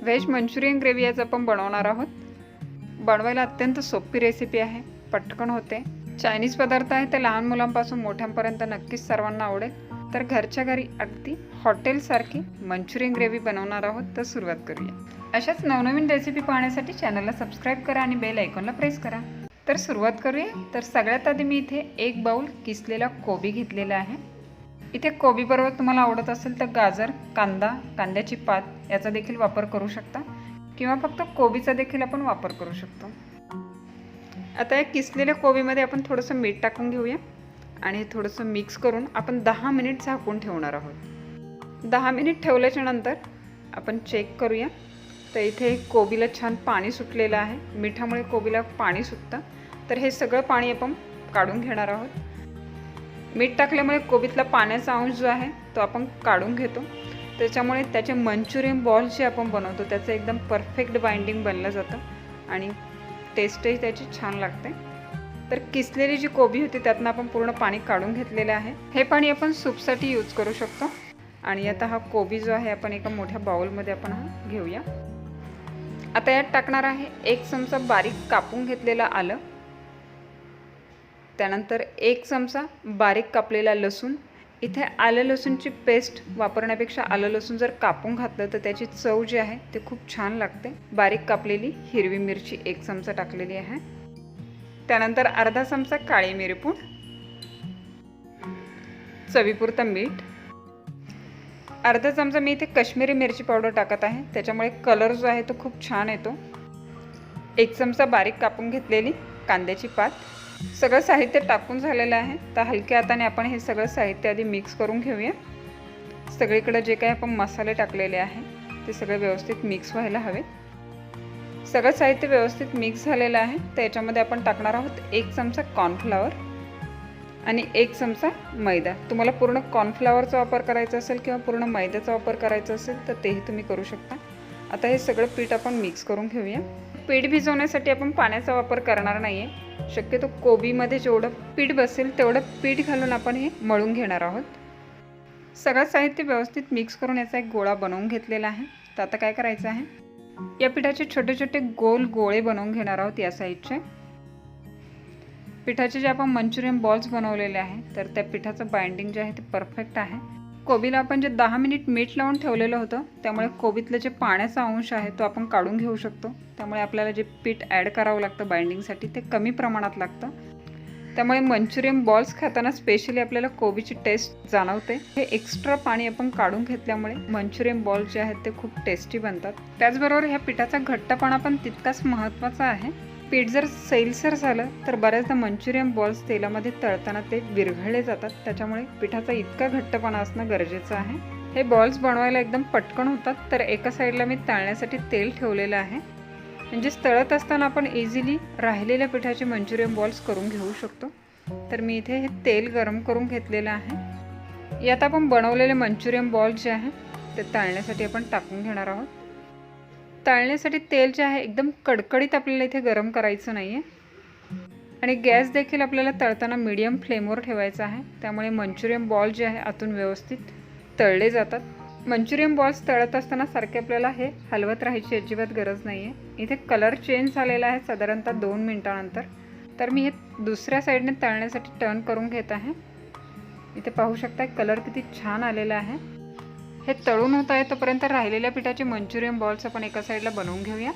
Veg Manchurian gravy आज आपण बनवणार आहोत। बनवायला अत्यंत सोपी रेसिपी आहे, पटकन होते। चायनीज पदार्थ आहे ते लहान मुलांपासून मोठ्यांपर्यंत नक्कीच सर्वांना आवडेल। तर घरच्या घरी अगदी हॉटेलसारखी मंचुरियन ग्रेव्ही बनवणार आहोत। तर सुरुवात करूया। अशाच नवनवीन रेसिपी पाहण्यासाठी चॅनलला सबस्क्राइब करा आणि बेल आयकॉनला प्रेस करा। तर सुरुवात करूया। तर सगळ्यात आधी मी इथे 1 बाउल किसलेला कोबी घेतलेला आहे। इथे कोबी बरोबर तुम्हाला आवडत असेल तर गाजर, कांदा, कांद्याची पात याचा देखील वापर करू शकता किंवा फक्त कोबीचा देखील आपण वापर करू शकतो। आता या किसलेल्या कोबीमध्ये आपण थोडंसं मीठ टाकून घेऊया आणि थोडंसं मिक्स करून आपण 10 मिनिट झाकून ठेवणार आहोत। 10 मिनिट ठेवल्याच्या नंतर आपण चेक करूया। तर इथे कोबीला छान पाणी सुटलेलं आहे। मिठामुळे कोबीला पाणी सुटतं, तर हे सगळं पाणी आपण काढून घेणार आहोत। मीठ टाकल्यामुळे कोबीतला पाण्याचा अंश जो आहे तो आपण काढून घेतो। त्याच्यामुळे त्याचे मंचुरियन बॉल्स जे आपण बनवतो त्याचं एकदम परफेक्ट बाइंडिंग बनलं जातं आणि टेस्टही त्याची छान लागते। तर किसलेली जी कोबी होती त्यातनं आपण पूर्ण पाणी काढून घेतलेलं आहे। हे पाणी आपण सूपसाठी यूज करू शकतो। आणि आता हा कोबी जो आहे आपण एका मोठ्या बाउलमध्ये आपण हा घेऊया। आता यात टाकणार आहे 1 चमचा बारीक कापून घेतलेला आलं, त्यानंतर 1 चमचा बारीक कापलेला लसूण। इथे आलं लसूणची पेस्ट वापरण्यापेक्षा आलं लसूण जर कापून घातलं तर त्याची चव जी आहे ते खूप छान लागते। बारीक कापलेली हिरवी मिरची 1 चमचा टाकलेली आहे। त्यानंतर अर्धा चमचा काळी मिरपूड, चवीपुरतं मीठ, अर्धा चमचा मी इथे काश्मीरी मिरची पावडर टाकत आहे, त्याच्यामुळे कलर जो आहे तो खूप छान येतो। 1 चमचा बारीक कापून घेतलेली कांद्याची पात। सगळं साहित्य टाकून झालेलं आहे। तर हलक्या हाताने आपण हे सगळं साहित्य आधी मिक्स करून घेऊया। सगळीकडे जे काही आपण मसाले टाकलेले आहे ते सगळे व्यवस्थित मिक्स व्हायला हवे। सगळं साहित्य व्यवस्थित मिक्स झालेलं आहे। तर याच्यामध्ये आपण टाकणार आहोत 1 चमचा कॉर्नफ्लॉवर आणि 1 चमचा मैदा। तुम्हाला पूर्ण कॉर्नफ्लॉवरचा वापर करायचा असेल किंवा पूर्ण मैद्याचा वापर करायचा असेल तर तेही तुम्ही करू शकता। आता हे सगळं पीठ आपण मिक्स करून घेऊया। पीठ भिजवण्यासाठी आपण पाण्याचा वापर करणार नाही आहे। शक्यतो कोबीमध्ये जेवढं पीठ बसेल तेवढं पीठ घालून आपण हे मळून घेणार आहोत। सगळं साहित्य व्यवस्थित मिक्स करून याचा एक गोळा बनवून घेतलेला आहे। तर आता काय करायचं आहे, या पिठाचे छोटे छोटे गोल गोळे बनवून घेणार आहोत या साईडचे। पिठाचे जे आपण मंचुरियन बॉल्स बनवलेले आहे तर त्या पिठाचं बाइंडिंग जे आहे ते परफेक्ट आहे। कोबीला आपण जे 10 मिनिट मीठ लावून ठेवलेलं होतं त्यामुळे कोबीतलं जे पाण्याचा अंश आहे तो आपण काढून घेऊ शकतो। त्यामुळे आपल्याला जे पीठ ॲड करावं लागतं बाइंडिंगसाठी ते कमी प्रमाणात लागतं। त्यामुळे मंचुरियन बॉल्स खाताना स्पेशली आपल्याला कोबीची टेस्ट जाणवते। हे एक्स्ट्रा पाणी आपण काढून घेतल्यामुळे मंचुरियन बॉल्स जे आहेत ते खूप टेस्टी बनतात। त्याचबरोबर ह्या पिठाचा घट्टपणा पण तितकाच महत्त्वाचा आहे। पीठ जर सैलसर झालं तर बऱ्याचदा मंचुरियन बॉल्स तेलामध्ये तळताना ते विरघळले जातात। त्याच्यामुळे पिठाचा इतका घट्टपणा असणं गरजेचं आहे। हे बॉल्स बनवायला एकदम पटकन होतात। तर एका साईडला मी तळण्यासाठी तेल ठेवलेलं आहे, म्हणजे तळत असताना आपण इझिली राहिलेल्या पिठाचे मंचुरियन बॉल्स करून घेऊ शकतो। तर मी इथे हे तेल गरम करून घेतलेलं आहे। यात आपण बनवलेले मंचुरियन बॉल्स जे आहे ते तळण्यासाठी आपण टाकून घेणार आहोत। तळण्यासाठी तेल जे आहे एकदम कडकडीत आपल्याला इथे गरम करायचं नाही आहे आणि गॅस देखील आपल्याला तळताना मीडियम फ्लेमवर ठेवायचा आहे। त्यामुळे मंचुरियन बॉल जे आहे आतून व्यवस्थित तळले जातात। मंचुरियन बॉल्स तळत असताना सारखे आपल्याला हे हलवत राहायची अजिबात गरज नाही आहे। इथे कलर चेंज झालेला आहे साधारणतः 2 मिनिटानंतर। तर मी हे दुसऱ्या साईडने तळण्यासाठी टर्न करून घेत आहे। इथे पाहू शकता कलर किती छान आलेला आहे। हे तळून होत आहे तोपर्यंत राहिलेल्या पिठाचे मंचुरियन बॉल्स आपण एका साईडला बनवून घेऊया।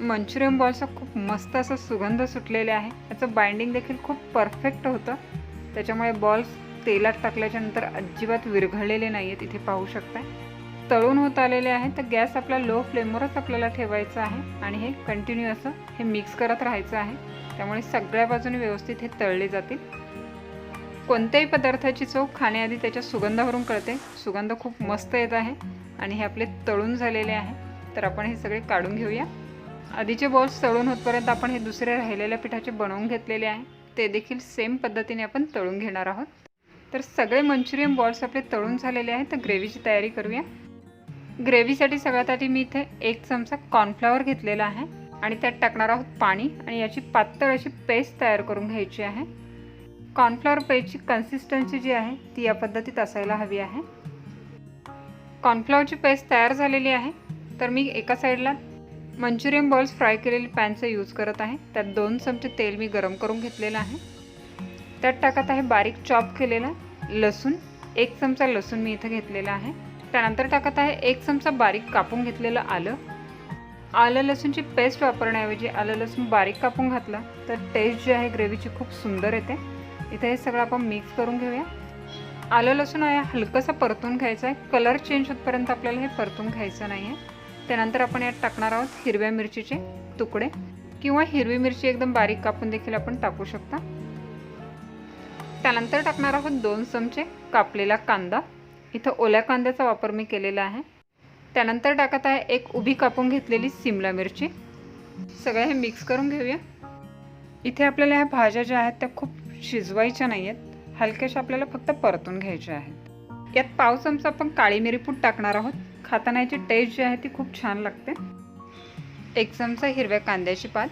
मंचुरियन बॉल्सचा खूप मस्त असा सुगंध सुटलेला आहे। याचं बाइंडिंग देखील खूप परफेक्ट होतं। त्याच्यामुळे बॉल्स तेलात टाकल्याच्या नंतर अजिबात विरघळलेले नाही आहेत। इथे पाहू शकता तळून होत आलेले आहे। तर गॅस आपला लो फ्लेमवरच आपल्याला ठेवायचा आहे आणि हे कंटिन्यू असं हे मिक्स करत राहायचं आहे। त्यामुळे सगळ्या बाजूने व्यवस्थित हे तळले जातील। कोणत्याही पदार्थाची चव खाण्याआधी त्याच्या सुगंधावरून कळते। सुगंध खूप मस्त येत आहे आणि हे आपले तळून झालेले आहे। तर आपण हे सगळे काढून घेऊया। आधीचे बॉल्स तळून होतपर्यंत आपण हे दुसरे राहिलेल्या पिठाचे बनवून घेतलेले आहे, ते देखील सेम पद्धतीने आपण तळून घेणार आहोत। तर सगळे मंचुरियन बॉल्स आपले तळून झालेले आहेत। तर ग्रेव्हीची तयारी करूया। ग्रेव्हीसाठी सगळ्यात आधी मी इथे 1 चमचा कॉर्नफ्लॉवर घेतलेला आहे आणि त्यात टाकणार आहोत पाणी आणि याची पातळ अशी पेस्ट तयार करून घ्यायची आहे। कॉर्नफ्लॉवर पेस्टची कन्सिस्टन्सी जी आहे ती या पद्धतीत असायला हवी आहे। कॉर्नफ्लॉवरची पेस्ट तयार झालेली आहे। तर मी एका साईडला मंचुरियन बॉल्स फ्राय केलेले पॅनचा यूज करत आहे. त्यात 2 चमचे तेल मी गरम करून घेतलेलं आहे. त्यात टाकत आहे बारीक चॉप केलेला लसूण. 1 चमचा लसूण मी इथं घेतलेला आहे. त्यानंतर टाकत आहे 1 चमचा बारीक कापून घेतलेलं आलं. आलं लसूणची पेस्ट वापरण्याऐवजी आलं लसूण बारीक कापून घातलं तर टेस्ट जी आहे ग्रेव्हीची खूप सुंदर येते. इथे हे सगळं आपण मिक्स करून घेऊया. आलं लसूण आहे हलकंसं परतून घ्यायचं आहे. कलर चेंज होतपर्यंत आपल्याला हे परतून घ्यायचं नाही आहे. त्यानंतर आपण यात टाकणार आहोत हिरव्या मिरचीचे तुकडे किंवा हिरवी मिरची एकदम बारीक कापून देखील आपण टाकू शकता. त्यानंतर टाकणार आहोत 2 चमचे कापलेला कांदा. इथं ओल्या कांद्याचा वापर मी केलेला आहे. त्यानंतर टाकत आहे 1 उभी कापून घेतलेली सिमला मिरची. सगळं हे मिक्स करून घेऊया. इथे आपल्याला ह्या भाज्या ज्या आहेत त्या खूप शिजवायच्या नाही आहेत, हलक्याशा आपल्याला फक्त परतून घ्यायच्या आहेत. यात पाव चमचा आपण काळी मिरी पूड टाकणार आहोत. खाताना याची टेस्ट जी आहे ती खूप छान लागते. 1 चमचा हिरव्या कांद्याची पात,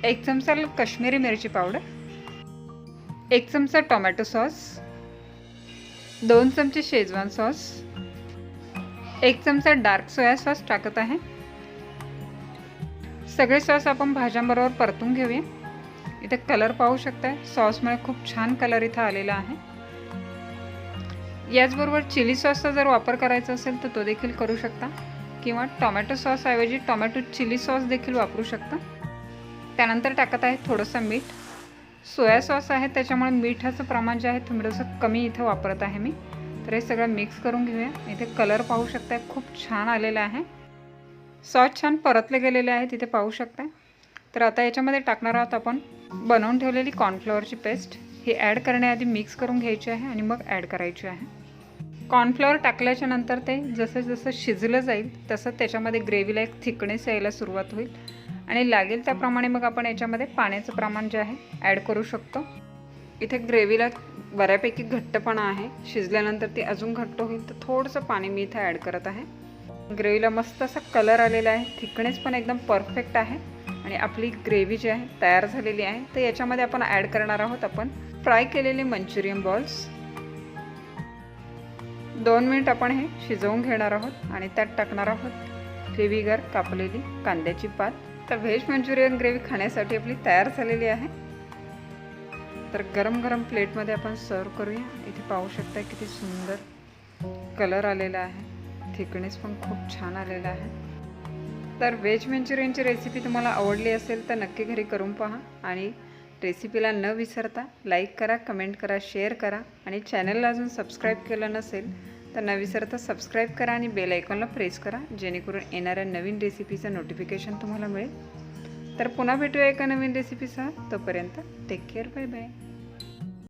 1 चमचा काश्मीरी मिरची पावडर, 1 चमचा टोमॅटो सॉस, 2 चमचे शेजवान सॉस, 1 चमचा डार्क सोया सॉस टाकत आहे. सगळे सॉस आपण भाज्यांबरोबर परतून घेऊया. इथे कलर पाहू शकताय, सॉसमुळे खूप छान कलर इथं आलेला आहे. याचबरोबर चिली सॉसचा जर वापर करायचा असेल तर तो देखील करू शकता किंवा टोमॅटो सॉस ऐवजी टोमॅटो चिली सॉस देखील वापरू शकता. त्यानंतर टाकत आहे थोडंसं मीठ. सोया सॉस आहे त्याच्यामुळे मिठाचं प्रमाण जे आहे थोडंसं कमी इथं वापरत आहे मी. तर हे सगळं मिक्स करून घेऊया. इथे कलर पाहू शकताय खूप छान आलेला आहे. सॉस छान परतले गेलेले आहे तिथे पाहू शकताय. तर आता याच्यामध्ये टाकणार आहोत आपण बनवून ठेवलेली कॉर्नफ्लॉवरची पेस्ट. ही ॲड करण्याआधी मिक्स करून घ्यायची आहे आणि मग ॲड करायची आहे. कॉर्नफ्लॉवर टाकल्याच्या नंतर ते जसं जसं शिजलं जाईल तसं त्याच्यामध्ये ग्रेव्हीला एक थिकनेस यायला सुरुवात होईल आणि लागेल त्याप्रमाणे मग आपण याच्यामध्ये पाण्याचं प्रमाण जे आहे ॲड करू शकतो. इथे ग्रेव्हीला बऱ्यापैकी घट्टपणा आहे. शिजल्यानंतर ती अजून घट्ट होईल तर थोडंसं पाणी मी इथे ॲड करत आहे. ग्रेव्हीला मस्त असा कलर आलेला आहे. थिकनेस पण एकदम परफेक्ट आहे आणि आपली ग्रेव्ही जी आहे तयार झालेली आहे. तर याच्यामध्ये आपण ॲड करणार आहोत आपण फ्राय केलेले मंचुरियन बॉल्स. 2 मिनिट आपण हे शिजवून घेणार आहोत आणि त्यात टाकणार आहोत हिरवीगार कापलेली कांद्याची पात. तर व्हेज मंचुरियन ग्रेव्ही खाण्यासाठी आपली तयार झालेली आहे. तर गरम गरम प्लेटमध्ये आपण सर्व करूया. इथे पाहू शकता किती सुंदर कलर आलेला आहे. थिकनेस पण खूप छान आलेला आहे. तर व्हेज मंचुरियनची रेसिपी तुम्हाला आवडली असेल तर नक्की घरी करून पहा आणि रेसिपीला न विसरता लाईक करा, कमेंट करा, शेअर करा आणि चॅनलला अजून सबस्क्राईब केलं नसेल तर न विसरता सबस्क्राईब करा आणि बेल आयकॉनला प्रेस करा जेणेकरून येणाऱ्या नवीन रेसिपीचं नोटिफिकेशन तुम्हाला मिळेल. तर पुन्हा भेटूया एका नवीन रेसिपीसह. तोपर्यंत टेक केअर. Bye bye.